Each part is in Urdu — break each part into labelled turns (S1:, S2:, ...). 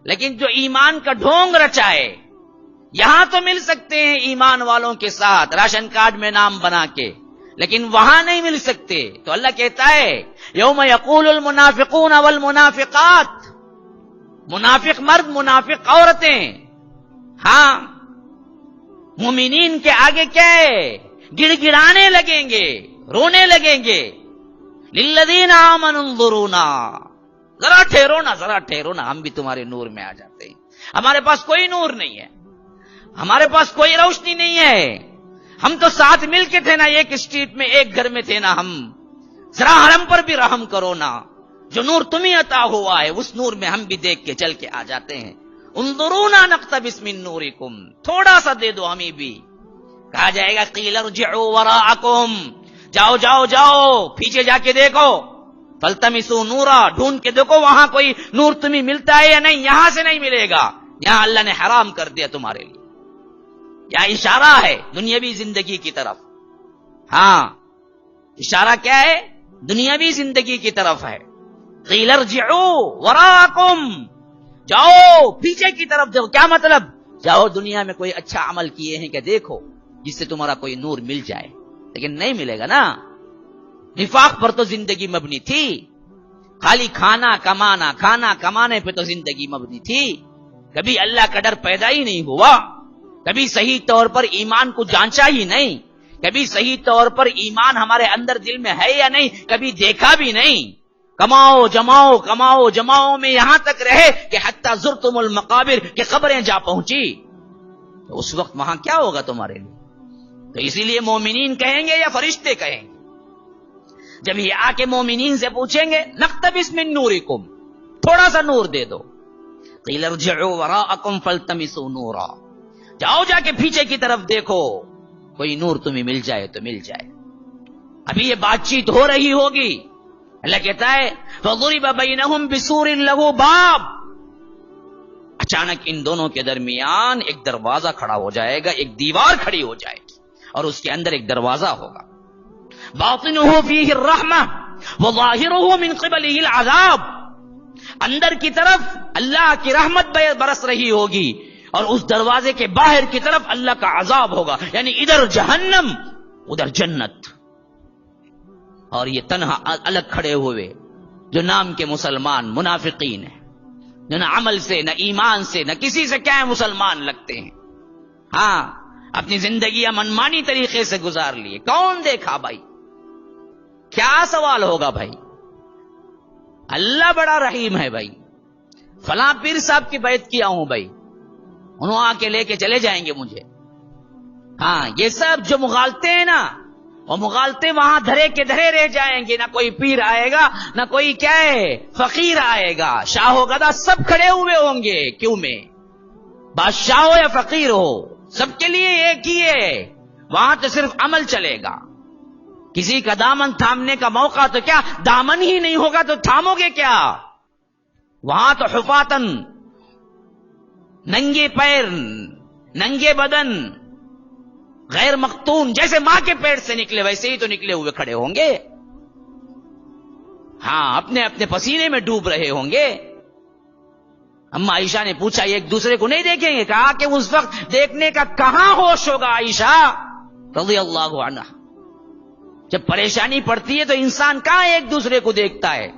S1: لیکن جو ایمان کا ڈھونگ رچائے یہاں تو مل سکتے ہیں ایمان والوں کے ساتھ راشن کارڈ میں نام بنا کے، لیکن وہاں نہیں مل سکتے. تو اللہ کہتا ہے یوم یقول المنافقون والمنافقات، منافق مرد منافق عورتیں ہاں مومنین کے آگے کیا ہے، گڑ گڑانے لگیں گے، رونے لگیں گے. للذین آمنوا انظرونا، ذرا ٹھہرو نا، ذرا ٹھہرو نا، ہم بھی تمہارے نور میں آ جاتے ہیں. ہمارے پاس کوئی نور نہیں ہے، ہمارے پاس کوئی روشنی نہیں ہے، ہم تو ساتھ مل کے تھے نا، ایک اسٹریٹ میں ایک گھر میں تھے نا ہم، ذرا ہم پر بھی رحم کرو نا. جو نور تمہیں عطا ہوا ہے اس نور میں ہم بھی دیکھ کے چل کے آ جاتے ہیں. انظرونا نقتبس من نورکم، تھوڑا سا دے دو ہمیں بھی. کہا جائے گا قیل ارجعوا وراءکم، جاؤ جاؤ جاؤ پیچھے جا کے دیکھو. فالتمسوا نورا، ڈھونڈ کے دیکھو وہاں کوئی نور تمہیں ملتا ہے یا نہیں. یہاں سے نہیں ملے گا، یہاں اللہ نے حرام کر دیا تمہارے لیے. یہاں اشارہ ہے دنیاوی زندگی کی طرف. ہاں اشارہ کیا ہے؟ دنیاوی زندگی کی طرف ہے. قیل ارجعوا وراءکم، جاؤ پیچھے کی طرف دیکھو. کیا مطلب؟ جاؤ دنیا میں کوئی اچھا عمل کیے ہیں کہ دیکھو جس سے تمہارا کوئی نور مل جائے. لیکن نہیں ملے گا نا. نفاق پر تو زندگی مبنی تھی، خالی کھانا کمانے پہ تو زندگی مبنی تھی. کبھی اللہ کا ڈر پیدا ہی نہیں ہوا، کبھی صحیح طور پر ایمان کو جانچا ہی نہیں، کبھی صحیح طور پر ایمان ہمارے اندر دل میں ہے یا نہیں کبھی دیکھا بھی نہیں. کماؤ جماؤ کماؤ جماؤ میں یہاں تک رہے کہ حتی زرتم المقابر کہ قبریں جا پہنچی. تو اس وقت وہاں کیا ہوگا تمہارے لیے؟ تو اسی لیے مومنین کہیں گے یا فرشتے کہیں گے؟ جب یہ آ کے مومنین سے پوچھیں گے نقتبس من نورکم، تھوڑا سا نور دے دو. قیل ارجعوا وراءکم فالتمسوا نورا، جاؤ جا کے پیچھے کی طرف دیکھو کوئی نور تمہیں مل جائے تو مل جائے. ابھی یہ بات چیت ہو رہی ہوگی. اللہ کہتا ہے فضرب بینہم بسور لہ باب، اچانک ان دونوں کے درمیان ایک دروازہ کھڑا ہو جائے گا، ایک دیوار کھڑی ہو جائے گی اور اس کے اندر ایک دروازہ ہوگا. باطنہ فیہ الرحمہ وظاہرہ من قبلہ العذاب، اندر کی طرف اللہ کی رحمت برس رہی ہوگی اور اس دروازے کے باہر کی طرف اللہ کا عذاب ہوگا. یعنی ادھر جہنم ادھر جنت. اور یہ تنہا الگ کھڑے ہوئے جو نام کے مسلمان منافقین ہیں، جو نہ عمل سے نہ ایمان سے نہ کسی سے کیا ہے مسلمان لگتے ہیں. ہاں اپنی زندگیاں منمانی طریقے سے گزار لیے. کون دیکھا بھائی؟ کیا سوال ہوگا بھائی؟ اللہ بڑا رحیم ہے بھائی. فلاں پیر صاحب کی بیعت کیا ہوں بھائی، انہوں آ کے لے کے چلے جائیں گے مجھے. ہاں یہ سب جو مغالتے ہیں نا، وہ مغالتے وہاں دھرے کے دھرے رہ جائیں گے. نہ کوئی پیر آئے گا، نہ کوئی کیا ہے فقیر آئے گا. شاہ و گدا سب کھڑے ہوئے ہوں گے. کیوں میں بادشاہ ہو یا فقیر ہو سب کے لیے ایک ہی ہے. وہاں تو صرف عمل چلے گا. کسی کا دامن تھامنے کا موقع تو کیا، دامن ہی نہیں ہوگا تو تھامو گے کیا؟ وہاں تو حفاتن، ننگے پیر ننگے بدن غیر مختون، جیسے ماں کے پیٹ سے نکلے ویسے ہی تو نکلے ہوئے کھڑے ہوں گے. ہاں اپنے اپنے پسینے میں ڈوب رہے ہوں گے. اما عائشہ نے پوچھا یہ ایک دوسرے کو نہیں دیکھیں گے؟ کہا کہ اس وقت دیکھنے کا کہاں ہوش ہوگا عائشہ رضی اللہ عنہ. جب پریشانی پڑتی ہے تو انسان کہاں ایک دوسرے کو دیکھتا ہے.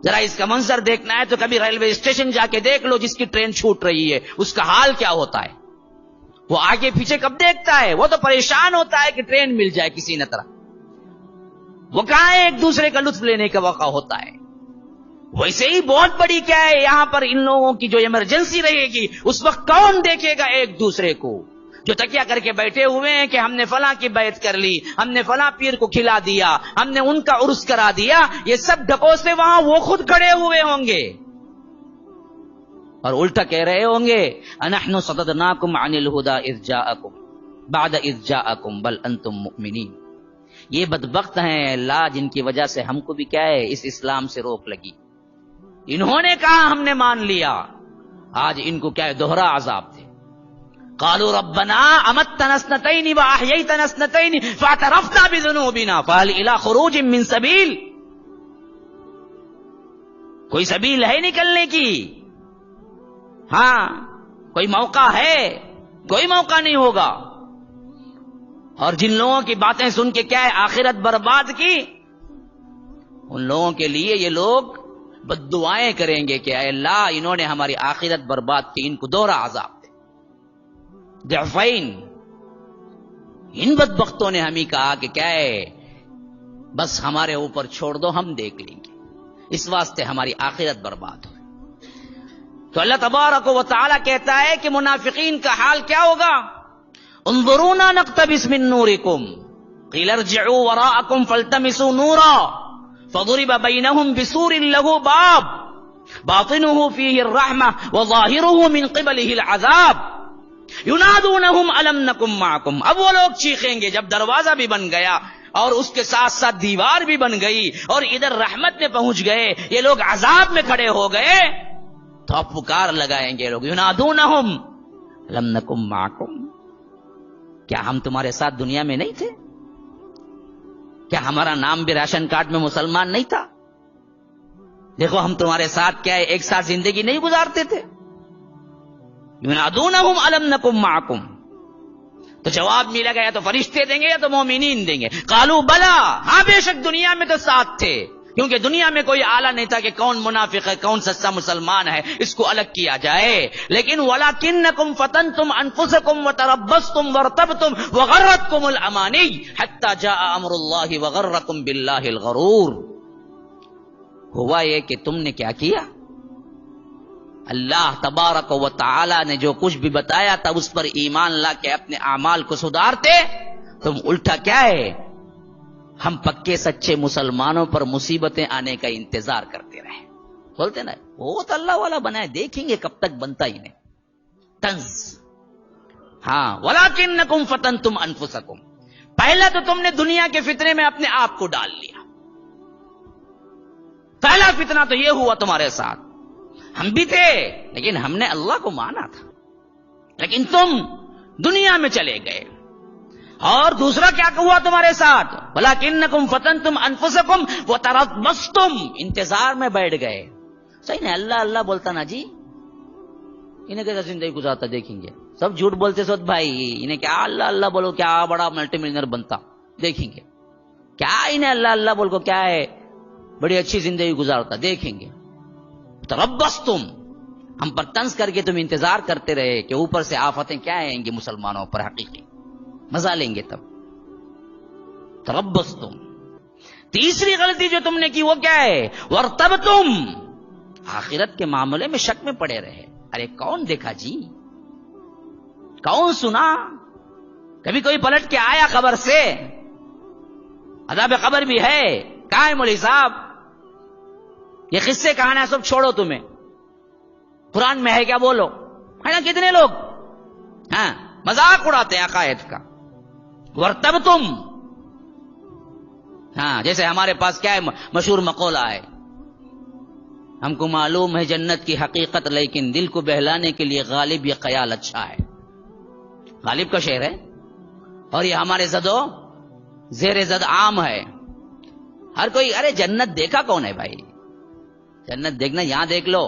S1: ذرا اس کا منظر دیکھنا ہے تو کبھی ریلوے اسٹیشن جا کے دیکھ لو، جس کی ٹرین چھوٹ رہی ہے اس کا حال کیا ہوتا ہے. وہ آگے پیچھے کب دیکھتا ہے؟ وہ تو پریشان ہوتا ہے کہ ٹرین مل جائے کسی نہ طرح. وہ کہاں ایک دوسرے کا لطف لینے کا موقع ہوتا ہے. ویسے ہی بہت بڑی کیا ہے یہاں پر ان لوگوں کی جو ایمرجنسی رہے گی اس وقت کون دیکھے گا ایک دوسرے کو؟ جو تکیہ کر کے بیٹھے ہوئے ہیں کہ ہم نے فلاں کی بیعت کر لی، ہم نے فلاں پیر کو کھلا دیا، ہم نے ان کا عرس کرا دیا، یہ سب ڈکوسے وہاں وہ خود کھڑے ہوئے ہوں گے اور الٹا کہہ رہے ہوں گے انحن صددناکم عن الہدى اذ جاءکم بعد اذ جاءکم بل انتم مؤمنین. یہ بدبخت ہیں اللہ جن کی وجہ سے ہم کو بھی کیا ہے اس اسلام سے روک لگی. انہوں نے کہا ہم نے مان لیا، آج ان کو کیا ہے دوہرا عذاب تھے. قالوا ربنا امتنا اثنتين واحييتنا اثنتين فاعترفنا بذنوبنا فهل الى خروج من سبيل. کوئی سبیل ہے نکلنے کی؟ ہاں کوئی موقع ہے؟ کوئی موقع نہیں ہوگا. اور جن لوگوں کی باتیں سن کے کیا ہے آخرت برباد کی، ان لوگوں کے لیے یہ لوگ بد دعائیں کریں گے کہ اے اللہ انہوں نے ہماری آخرت برباد کی، ان کو دوہرا عذاب دے ضعفین. ان بدبختوں نے ہمیں کہا کہ کیا ہے بس ہمارے اوپر چھوڑ دو، ہم دیکھ لیں گے، اس واسطے ہماری آخرت برباد ہو. تو اللہ تبارک و تعالی کہتا ہے کہ منافقین کا حال کیا ہوگا؟ انظرونا نقتبس من نورکم قیل ارجعوا وراءکم فالتمسوا نورا فضرب بینہم بسور لہ باب باطنہ فیہ الرحمہ وظاہرہ من قبلہ العذاب ینادونہم الم نکم معکم. اب وہ لوگ چیخیں گے جب دروازہ بھی بن گیا اور اس کے ساتھ ساتھ دیوار بھی بن گئی اور ادھر رحمت میں پہنچ گئے، یہ لوگ عذاب میں کھڑے ہو گئے، تو اب پکار لگائیں گے لوگ ینادونہم الم نکم معکم، کیا ہم تمہارے ساتھ دنیا میں نہیں تھے؟ کیا ہمارا نام بھی راشن کارڈ میں مسلمان نہیں تھا؟ دیکھو ہم تمہارے ساتھ کیا ہے ایک ساتھ زندگی نہیں گزارتے تھے؟ ینادونہم الم نکم معکم. تو جواب ملے گا یا تو فرشتے دیں گے یا تو مومنین دیں گے. قالوا بلا، ہاں بے شک دنیا میں تو ساتھ تھے، کیونکہ دنیا میں کوئی آلہ نہیں تھا کہ کون منافق ہے کون سچا مسلمان ہے، اس کو الگ کیا جائے. لیکن وَلَكِنَّكُمْ فَتَنْتُمْ أَنفُسَكُمْ وَتَرَبَّصْتُمْ وَارْتَبْتُمْ وَغَرَّتْكُمُ الْأَمَانِيُّ حَتَّى جَاءَ أَمْرُ اللَّهِ وَغَرَّكُمْ بِاللَّهِ الْغَرُورُ. ہوا یہ کہ تم نے کیا کیا؟ اللہ تبارک و تعالی نے جو کچھ بھی بتایا تھا اس پر ایمان لا کے اپنے اعمال کو سدھارتے، تم الٹا کیا ہے ہم پکے سچے مسلمانوں پر مصیبتیں آنے کا انتظار کرتے رہے. بولتے نا وہ تو اللہ والا بنا ہے، دیکھیں گے کب تک بنتا ہی نہیں. طنز. ہاں وَلَكِنَّكُمْ فَتَنْتُمْ أَنفُسَكُمْ، پہلا تو تم نے دنیا کے فتنے میں اپنے آپ کو ڈال لیا. پہلا فتنہ تو یہ ہوا تمہارے ساتھ. ہم بھی تھے لیکن ہم نے اللہ کو مانا تھا، لیکن تم دنیا میں چلے گئے. اور دوسرا کیا ہوا تمہارے ساتھ؟ وَلَكِنَّكُمْ فَتَنْتُمْ أَنفُسَكُمْ وَتَرَبَّصْتُمْ، انتظار میں بیٹھ گئے. صحیح نہیں اللہ اللہ بولتا نا جی، انہیں کیسا زندگی گزارتا دیکھیں گے. سب جھوٹ بولتے سوت بھائی، انہیں کیا اللہ اللہ بولو کیا بڑا ملٹی ملینئر بنتا، دیکھیں گے. کیا انہیں اللہ اللہ بول کو کیا ہے بڑی اچھی زندگی گزارتا، دیکھیں گے. تربصتم، ہم پر طنز کر کے تم انتظار کرتے رہے کہ اوپر سے آفتیں کیا آئیں گی مسلمانوں پر، حقیقی مزہ لیں گے تب. تربصتم. تیسری غلطی جو تم نے کی وہ کیا ہے؟ وارتبتم، آخرت کے معاملے میں شک میں پڑے رہے. ارے کون دیکھا جی، کون سنا، کبھی کوئی پلٹ کے آیا خبر سے؟ عذاب قبر بھی ہے، کہاں ہے مولوی صاحب؟ یہ قصے کہانا سب چھوڑو، تمہیں قرآن میں ہے کیا بولو، ہے نا؟ کتنے لوگ ہاں مذاق اڑاتے ہیں عقائد کا. ورتبتم، ہاں جیسے ہمارے پاس کیا ہے مشہور مقولہ ہے، ہم کو معلوم ہے جنت کی حقیقت لیکن دل کو بہلانے کے لیے غالب یہ خیال اچھا ہے. غالب کا شعر ہے اور یہ ہمارے زدو زیر زد عام ہے. ہر کوئی ارے جنت دیکھا کون ہے بھائی؟ جنت دیکھنا یہاں دیکھ لو،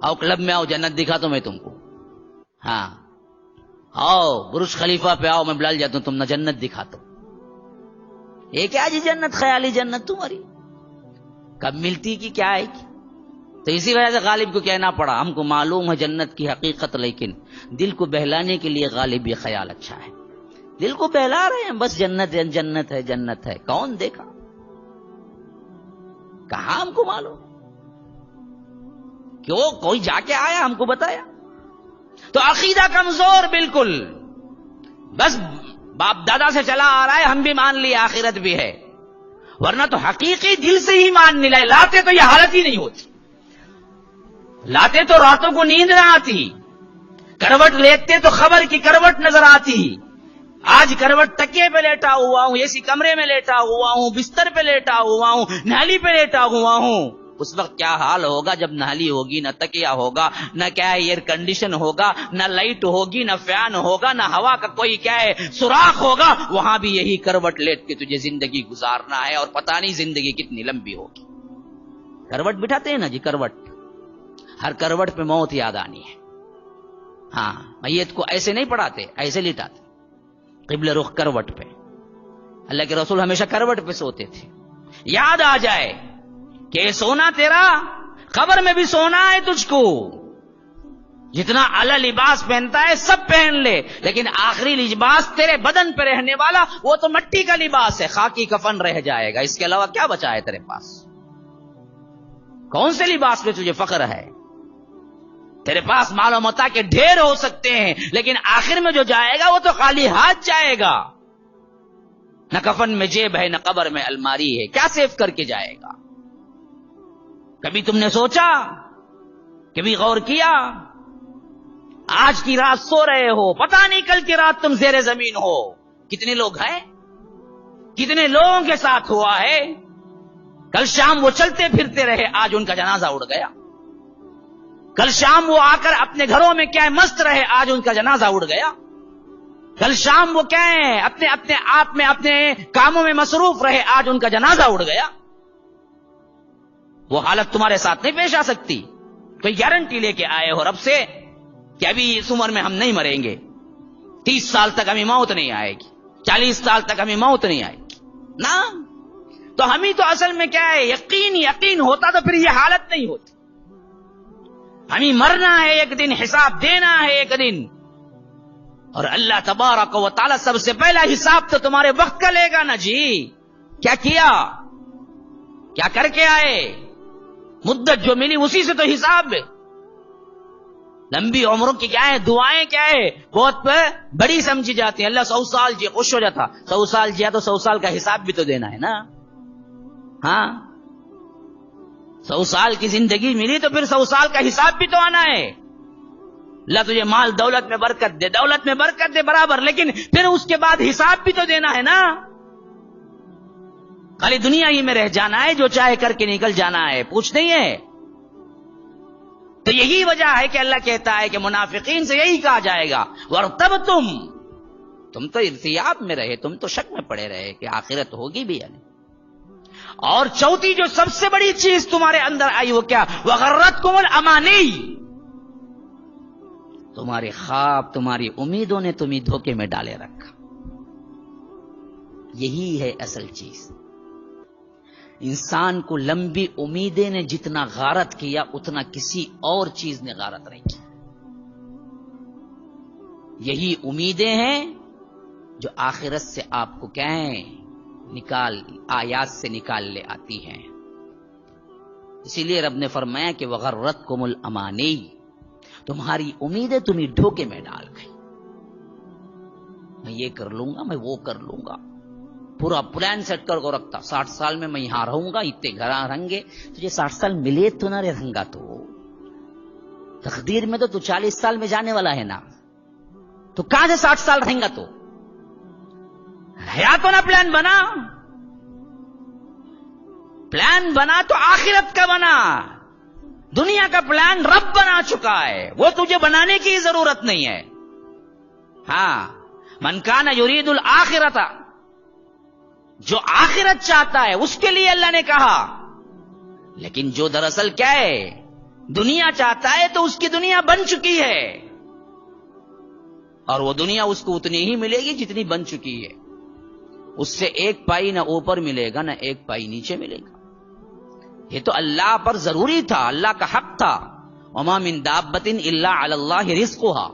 S1: آؤ کلب میں آؤ جنت دکھا تو میں تم کو. ہاں آؤ برج خلیفہ پہ آؤ میں بلال جاتا ہوں، تم نہ جنت دکھاتا ہوں. یہ کیا جی جنت، خیالی جنت تمہاری کب ملتی کی کیا ہے کی؟ تو اسی وجہ سے غالب کو کہنا پڑا ہم کو معلوم ہے جنت کی حقیقت لیکن دل کو بہلانے کے لیے غالب یہ خیال اچھا ہے. دل کو بہلا رہے ہیں بس جنت ہے جنت ہے جنت ہے. کون دیکھا، کہاں ہم کو معلوم؟ کیوں کوئی جا کے آیا ہم کو بتایا؟ تو عقیدہ کمزور بالکل، بس باپ دادا سے چلا آ رہا ہے، ہم بھی مان لیے آخرت بھی ہے، ورنہ تو حقیقی دل سے ہی مان نہیں لائے. لاتے تو یہ حالت ہی نہیں ہوتی، لاتے تو راتوں کو نیند نہ آتی، کروٹ لیتے تو خبر کی کروٹ نظر آتی. آج کروٹ تکیے پہ لیٹا ہوا ہوں، ایسی کمرے میں لیٹا ہوا ہوں، بستر پہ لیٹا ہوا ہوں، نالی پہ لیٹا ہوا ہوں. اس وقت کیا حال ہوگا جب نالی ہوگی، نہ تکیہ ہوگا، نہ کیا ہے ایئر کنڈیشن ہوگا، نہ لائٹ ہوگی، نہ فین ہوگا، نہ ہوا کا کوئی کیا ہے سوراخ ہوگا. وہاں بھی یہی کروٹ لیٹ کے تجھے زندگی گزارنا ہے اور پتہ نہیں زندگی کتنی لمبی ہوگی. کروٹ بٹھاتے ہیں نا جی، کروٹ، ہر کروٹ پہ موت یاد آنی ہے. ہاں، میت کو ایسے نہیں پڑھاتے، ایسے لٹاتے قبلہ رخ کروٹ پہ. اللہ کے رسول ہمیشہ کروٹ پہ سوتے تھے. یاد آ جائے کہ سونا تیرا قبر میں بھی سونا ہے تجھ کو. جتنا اعلی لباس پہنتا ہے سب پہن لے، لیکن آخری لباس تیرے بدن پہ رہنے والا وہ تو مٹی کا لباس ہے، خاکی کفن رہ جائے گا. اس کے علاوہ کیا بچا ہے تیرے پاس؟ کون سے لباس پہ تجھے فخر ہے؟ تیرے پاس مال و متاع کے ڈھیر ہو سکتے ہیں، لیکن آخر میں جو جائے گا وہ تو خالی ہاتھ جائے گا. نہ کفن میں جیب ہے، نہ قبر میں الماری ہے. کیا سیف کر کے جائے گا؟ کبھی تم نے سوچا، کبھی غور کیا؟ آج کی رات سو رہے ہو، پتہ نہیں کل کی رات تم زیر زمین ہو. کتنے لوگ ہیں، کتنے لوگوں کے ساتھ ہوا ہے. کل شام وہ چلتے پھرتے رہے، آج ان کا جنازہ اڑ گیا. کل شام وہ آ کر اپنے گھروں میں کیا مست رہے، آج ان کا جنازہ اڑ گیا. کل شام وہ کیا ہے اپنے آپ میں اپنے کاموں میں مصروف رہے، آج ان کا جنازہ اڑ گیا. وہ حالت تمہارے ساتھ نہیں پیش آ سکتی؟ کوئی گارنٹی لے کے آئے ہو رب سے کہ ابھی اس عمر میں ہم نہیں مریں گے، 30 سال تک ہمیں موت نہیں آئے گی، 40 سال تک ہمیں موت نہیں آئے گی؟ نا، تو ہمیں تو اصل میں کیا ہے، یقین ہوتا تو پھر یہ حالت نہیں ہوتی. ہمیں مرنا ہے ایک دن، حساب دینا ہے ایک دن، اور اللہ تبارک و تعالی سب سے پہلا حساب تو تمہارے وقت کا لے گا نا جی. کیا کیا، کیا کر کے آئے، مدت جو ملی اسی سے تو حساب. لمبی عمروں کی کیا ہے، دعائیں کیا ہے، بہت بڑی سمجھی جاتی ہیں. اللہ 100 سال جی، خوش ہو جاتا. 100 سال جیا تو 100 سال کا حساب بھی تو دینا ہے نا. ہاں، 100 سال کی زندگی ملی تو پھر 100 سال کا حساب بھی تو آنا ہے. اللہ تجھے مال دولت میں برکت دے، دولت میں برکت دے برابر، لیکن پھر اس کے بعد حساب بھی تو دینا ہے نا. خالی دنیا ہی میں رہ جانا ہے، جو چاہے کر کے نکل جانا ہے، پوچھ نہیں ہے. تو یہی وجہ ہے کہ اللہ کہتا ہے کہ منافقین سے یہی کہا جائے گا، وَارْتَبْتُمْ، تم تو ارتیاب میں رہے، تم تو شک میں پڑے رہے کہ آخرت ہوگی بھی یا نہیں. اور چوتھی جو سب سے بڑی چیز تمہارے اندر آئی وہ کیا، وَغَرَّتْكُمُ الْأَمَانِيُّ، تمہارے خواب، تمہاری امیدوں نے تمہیں دھوکے میں ڈالے رکھا. یہی ہے اصل چیز. انسان کو لمبی امیدیں نے جتنا غارت کیا اتنا کسی اور چیز نے غارت نہیں کی. یہی امیدیں ہیں جو آخرت سے آپ کو کیا ہیں، آیات سے نکال لے آتی ہیں. اسی لیے رب نے فرمایا کہ وغرتکم الامانی، تمہاری امیدیں تمہیں دھوکے میں ڈال گئی. میں یہ کر لوں گا، میں وہ کر لوں گا، پورا پلان سیٹ کر کو رکھتا. 60 سال میں یہاں رہوں گا، اتنے گھر رہیں گے. تجھے 60 سال ملے تو نہ رہیں گا، تو تقدیر میں تو 40 سال میں جانے والا ہے نا. تو کہاں سے 60 سال رہیں گا؟ تو ہے تو نا پلان بنا، پلان بنا تو آخرت کا بنا. دنیا کا پلان رب بنا چکا ہے، وہ تجھے بنانے کی ضرورت نہیں ہے. ہاں، من کان یرید الآخرۃ، جو آخرت چاہتا ہے اس کے لیے اللہ نے کہا. لیکن جو دراصل کیا ہے، دنیا چاہتا ہے تو اس کی دنیا بن چکی ہے، اور وہ دنیا اس کو اتنی ہی ملے گی جتنی بن چکی ہے. اس سے ایک پائی نہ اوپر ملے گا، نہ ایک پائی نیچے ملے گا. یہ تو اللہ پر ضروری تھا، اللہ کا حق تھا. وما من دابۃ الا علی اللہ رزقها،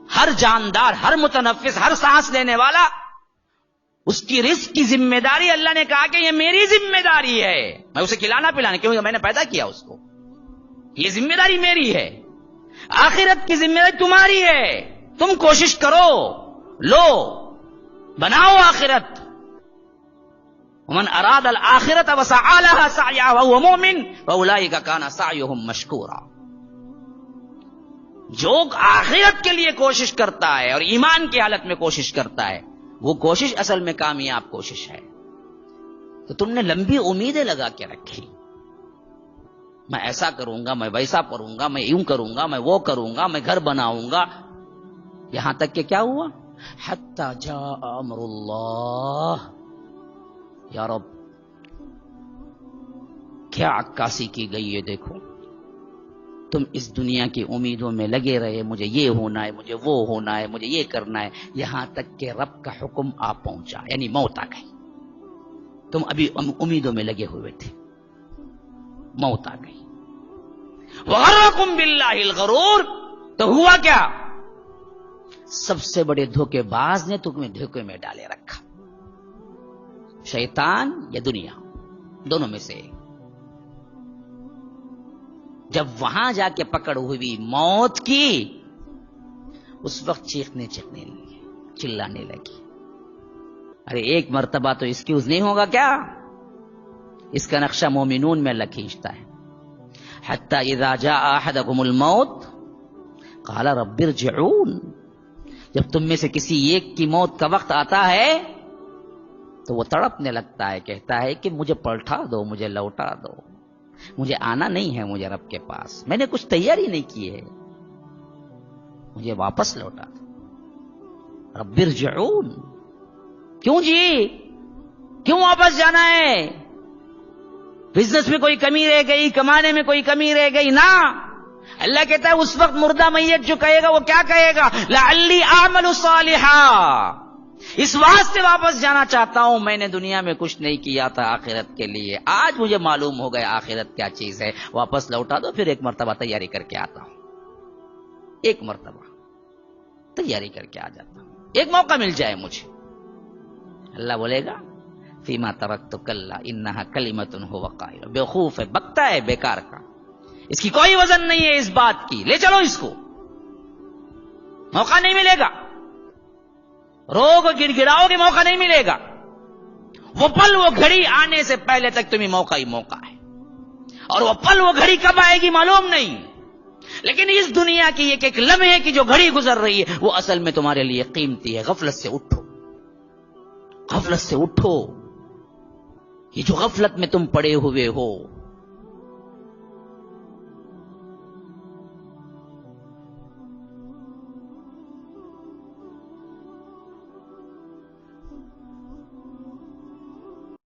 S1: ہر جاندار، ہر متنفس، ہر سانس لینے والا، اس کی رزق کی ذمہ داری اللہ نے کہا کہ یہ میری ذمہ داری ہے. میں اسے کھلانا پلانا، کیونکہ میں نے پیدا کیا اس کو، یہ ذمہ داری میری ہے. آخرت کی ذمہ داری تمہاری ہے. تم کوشش کرو، لو، بناؤ آخرت. ومن اراد الآخرۃ وسعى لها سعيها وهو مؤمن فاولئک کان سعیهم مشکورا. جو آخرت کے لیے کوشش کرتا ہے اور ایمان کی حالت میں کوشش کرتا ہے، وہ کوشش اصل میں کامیاب کوشش ہے. تو تم نے لمبی امیدیں لگا کے رکھی، میں ایسا کروں گا، میں ویسا کروں گا، میں یوں کروں گا، میں وہ کروں گا، میں گھر بناؤں گا. یہاں تک کہ کیا ہوا، حتی جاء امر اللہ. یا رب کیا عکاسی کی گئی ہے، دیکھو تم اس دنیا کی امیدوں میں لگے رہے، مجھے یہ ہونا ہے، مجھے وہ ہونا ہے، مجھے یہ کرنا ہے، یہاں تک کہ رب کا حکم آ پہنچا، یعنی موت آ گئی۔ تم ابھی امیدوں میں لگے ہوئے تھے، موت آ گئی۔ وغرکم باللہ الغرور، تو ہوا کیا؟ سب سے بڑے دھوکے باز نے تمہیں دھوکے میں ڈالے رکھا، شیطان یا دنیا، دونوں میں سے۔ جب وہاں جا کے پکڑ ہوئی موت کی، اس وقت چیخنے چکنے لگی، چلانے لگی، ارے ایک مرتبہ تو ایکسکیوز نہیں ہوگا کیا؟ اس کا نقشہ مومنون میں اللہ کھینچتا ہے۔ حتی اذا جاء احدکم الموت قال رب ارجعون، جب تم میں سے کسی ایک کی موت کا وقت آتا ہے تو وہ تڑپنے لگتا ہے، کہتا ہے کہ مجھے پلٹا دو، مجھے لوٹا دو، مجھے آنا نہیں ہے مجھے رب کے پاس، میں نے کچھ تیاری نہیں کی ہے، مجھے واپس لوٹا دو۔ رب ارجعون، کیوں جی؟ کیوں واپس جانا ہے؟ بزنس میں کوئی کمی رہ گئی، کمانے میں کوئی کمی رہ گئی؟ نہ، اللہ کہتا ہے اس وقت مردہ میت جو کہے گا وہ کیا کہے گا؟ لعلی اعمل صالحا، اس واسطے واپس جانا چاہتا ہوں، میں نے دنیا میں کچھ نہیں کیا تھا آخرت کے لیے، آج مجھے معلوم ہو گیا آخرت کیا چیز ہے، واپس لوٹا دو، پھر ایک مرتبہ تیاری کر کے آتا ہوں، ایک مرتبہ تیاری کر کے آ جاتا ہوں، ایک موقع مل جائے مجھے۔ اللہ بولے گا فیما ترکت کلا انہا کلمۃ هو قائل، بیوقوف ہے، بکتا ہے بیکار کا، اس کی کوئی وزن نہیں ہے اس بات کی، لے چلو اس کو، موقع نہیں ملے گا، روگ گڑ گڑاؤ کے موقع نہیں ملے گا، وہ پل وہ گھڑی آنے سے پہلے تک تمہیں موقع ہی موقع ہے، اور وہ پل وہ گھڑی کب آئے گی معلوم نہیں، لیکن اس دنیا کی ایک ایک لمحے کی جو گھڑی گزر رہی ہے وہ اصل میں تمہارے لیے قیمتی ہے۔ غفلت سے اٹھو، غفلت سے اٹھو، یہ جو غفلت میں تم پڑے ہوئے ہو،